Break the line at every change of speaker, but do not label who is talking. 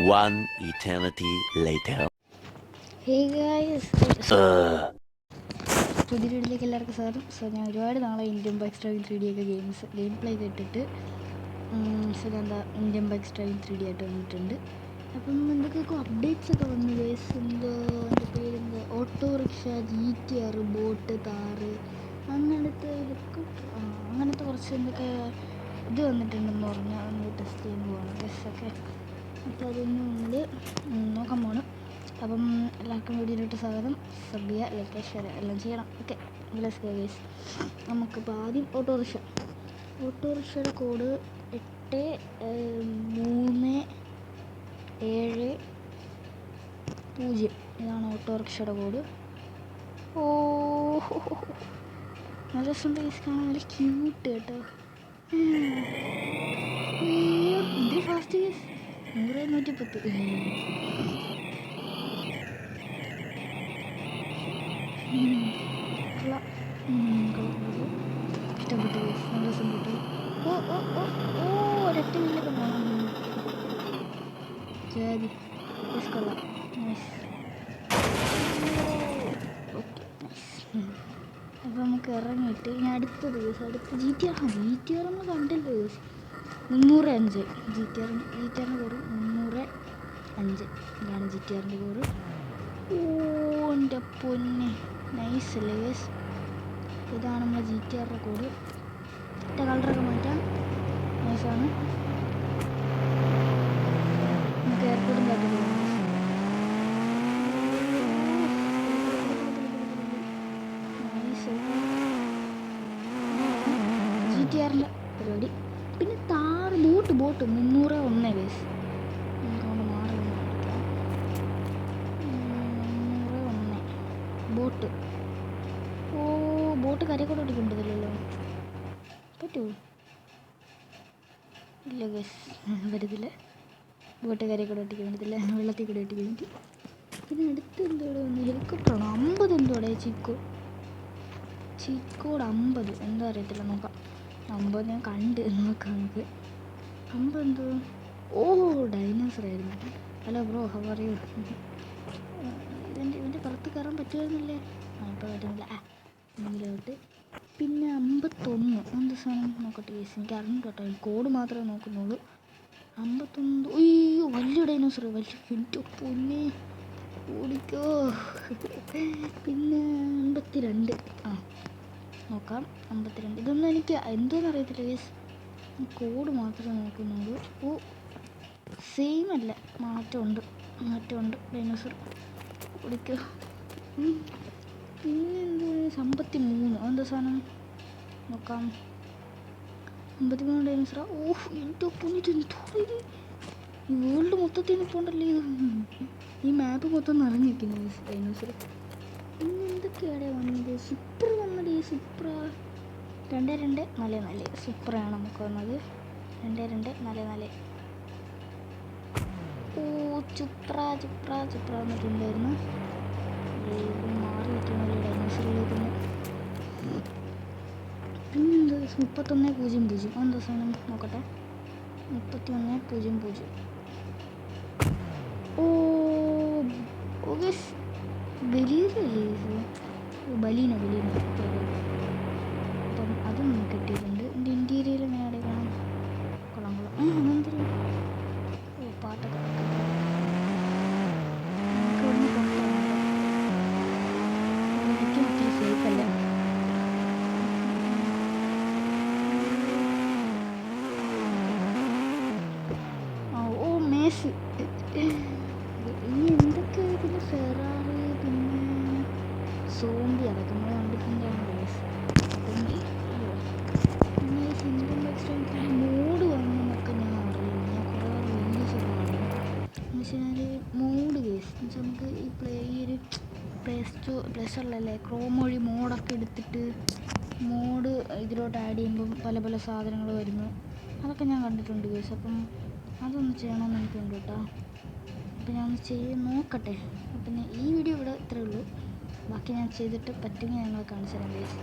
One eternity later.
Hey guys, പുതിയ വീഡിയോയിലേക്ക് എല്ലാവർക്കും സ്വാഗതം. ഞാൻ ഒരുപാട് നാളെ ഇന്ത്യൻ ബൈക്ക് ഡ്രൈവിംഗ് 3D ഒക്കെ ഗെയിം പ്ലേ ചെയ്തിട്ട് ഇന്ത്യൻ ബൈക്ക് ഡ്രൈവിംഗ് 3D ആയിട്ട് വന്നിട്ടുണ്ട്. അപ്പം എന്തൊക്കെയൊക്കെ അപ്ഡേറ്റ്സ് ഒക്കെ വന്നു ഗൈസ്. എൻ്റെ പേരെന്താ ഓട്ടോറിക്ഷ, GTR, ബോട്ട്, താറ്, അങ്ങനത്തെ കുറച്ച് എന്തൊക്കെ ഇത് വന്നിട്ടുണ്ടെന്ന് പറഞ്ഞാൽ ഒന്ന് ടെസ്റ്റ് ചെയ്യാൻ പോകണം ടെസ്റ്റൊക്കെ. അപ്പോൾ അതൊന്നും നമ്മൾ നോക്കാൻ പോകണം. അപ്പം എല്ലാവർക്കും വീഡിയോയിലോട്ട് സ്വാഗതം. സബ് ചെയ്യുക, ലൈക്ക്, ഷെയർ എല്ലാം ചെയ്യണം. Okay, let's go guys. നമുക്കിപ്പോൾ ആദ്യം ഓട്ടോറിക്ഷയുടെ കോഡ് 8370. ഇതാണ് ഓട്ടോറിക്ഷയുടെ കോഡ്. ഓ നല്ല രസമുണ്ട് ഗൈസ്, കാണാൻ നല്ല ക്യൂട്ട് കേട്ടോ. ഇത് ഫാസ്റ്റ് ഗൈസ്, 110. ഇഷ്ടപ്പെട്ടു, നല്ല രസം കിട്ടും. ഒരൊറ്റ വീലൊക്കെ പോകണം. ശരി, കൊള്ളാം. നൈസ്. Okay, nice. അപ്പോൾ നമുക്ക് ഇറങ്ങിയിട്ട് ഇനി അടുത്ത GTR നമ്മൾ കണ്ടല്ലോ. 305 GTR-ൻ്റെ കോറ് 305. ഇതാണ് GTR-ൻ്റെ കോറ്. എൻ്റെ പൊന്നെ, നൈസ് അല്ലേ ഗൈസ്. ഇതാണ് നമ്മുടെ GTR-ൻ്റെ കോഡ്. കളറൊക്കെ മാറ്റാം, നൈസാണ്. നമുക്ക് എയർപോർട്ടും കാറ്റ് പോകാം. നൈസ് GTR-ൻ്റെ പരിപാടി. പിന്നെ താറ് ബോട്ട് 301 ഗൈസ്. നമുക്കവിടെ മാറി കാണിക്കാം. 301 ബോട്ട്. ബോട്ട് കരയിൽ കൂടെ ഓടിക്കൊണ്ടതില്ലല്ലോ. പറ്റുമോ? ഇല്ല ഗൈസ്, പറ്റത്തില്ല. ബോട്ട് കരയിൽ കൂടെ ഓടിക്കാൻ പറ്റത്തില്ല, വെള്ളത്തിൽ കൂടെ ഓടിക്കാൻ പറ്റും. പിന്നെ അടുത്ത് എന്തോടെ വന്നു, ഹെലികോപ്റ്ററാണോ? 50 എന്തോടെ ചീക്കോട് 50 എന്തോ അറിയത്തില്ല, നോക്കാം. 50 ഞാൻ കണ്ട്, നോക്കാം നമുക്ക്. 50 എന്തോ, ഡൈനോസർ ആയിരുന്നു. Hello bro, how are you? ഇതിൻ്റെ പുറത്ത് കയറാൻ പറ്റുമായിരുന്നില്ലേ? ഇപ്പോൾ പറ്റുന്നില്ല. മുന്നിലോട്ട്. പിന്നെ 51 എന്ത് സാധനം നോക്കട്ടെ കേസ്, എനിക്ക് അറിഞ്ഞു കേട്ടോ. കോഡ് മാത്രമേ നോക്കുന്നുള്ളൂ. 51. അയ്യോ, വലിയ ഡൈനോസർ, വലിയ പൊന്നെ, ഓടിക്കോ. പിന്നെ 52. നോക്കാം. 52 ഇതൊന്നും എനിക്ക് എന്തോന്ന് അറിയത്തില്ല കേസ്, കോഡ് മാത്രമേ നോക്കുന്നുള്ളൂ. സെയിം അല്ല, മാറ്റമുണ്ട് ഡൈനോസർ, ഓടിക്കോ. പിന്നെ എന്തോ 53 എന്താ സാധനം നോക്കാം. 53 ഡൈനോസറാ. എൻ്റെ പൊന്നിട്ട് എന്തോ ഇത്, ഈ വേൾഡ് മൊത്തത്തിൽ നിൽപ്പുണ്ടല്ലേ ഇത്. ഈ മാപ്പ് മൊത്തം നിറഞ്ഞിരിക്കുന്നു ഡൈനോസർ. പിന്നെ എന്തൊക്കെയാണ് വന്നത്? സൂപ്പർ വന്നത്. സൂപ്പർ 2244 സൂപ്പറാണ് നമുക്ക് വന്നത്. 2244. ചുപ്ര വന്നിട്ടുണ്ടായിരുന്നു. മാറി പറ്റുന്ന ഡൈനോസറിലേക്ക്. പിന്നെന്ത് 3100. എന്താ സാധനം നോക്കട്ടെ. 3100. ബലീനോ. അപ്പം അതും കിട്ടിയിട്ടുണ്ട്. എൻ്റെ ഇൻറ്റീരിയൽ നേടെ കാണാം. കൊള്ളാം. എന്തൊരു പാട്ടൊക്കെ സേഫല്ല. മേസ്. ഇനി എന്തൊക്കെ? പിന്നെ ഫെറാറി, പിന്നെ സോംബി, അതൊക്കെ നമ്മൾ കണ്ടിട്ടുണ്ടാണ് ഗൈസ്. പിന്നെ ഇന്ത്യൻ ബൈക്ക് മോഡ് വന്നെന്നൊക്കെ ഞാൻ അറിയില്ല. ഞാൻ കുറേ വീഡിയോസൊക്കെ കാണുന്നു. എന്ന് വെച്ച് കഴിഞ്ഞാൽ മോഡ് ഗൈസ്, എന്ന് വെച്ചാൽ നമുക്ക് ഈ ഒരു പ്ലേ സ്റ്റോറിലല്ലേ ക്രോം വഴി മോഡൊക്കെ എടുത്തിട്ട് മോഡ് ഇതിലോട്ട് ആഡ് ചെയ്യുമ്പം പല സാധനങ്ങൾ വരുന്നു. അതൊക്കെ ഞാൻ കണ്ടിട്ടുണ്ട് ഗൈസ്. അപ്പം അതൊന്ന് ചെയ്യണമെന്ന് എനിക്കുണ്ട് കേട്ടോ. അപ്പം ഞാൻ ഒന്ന് ചെയ്ത് നോക്കട്ടെ. പിന്നെ ഈ വീഡിയോ ഇവിടെ ഇത്രയേ ഉള്ളൂ. ബാക്കി ഞാൻ ചെയ്തിട്ട് പറ്റുമെങ്കിൽ ഞങ്ങൾ കാണിച്ചു തരാം ഗൈസ്.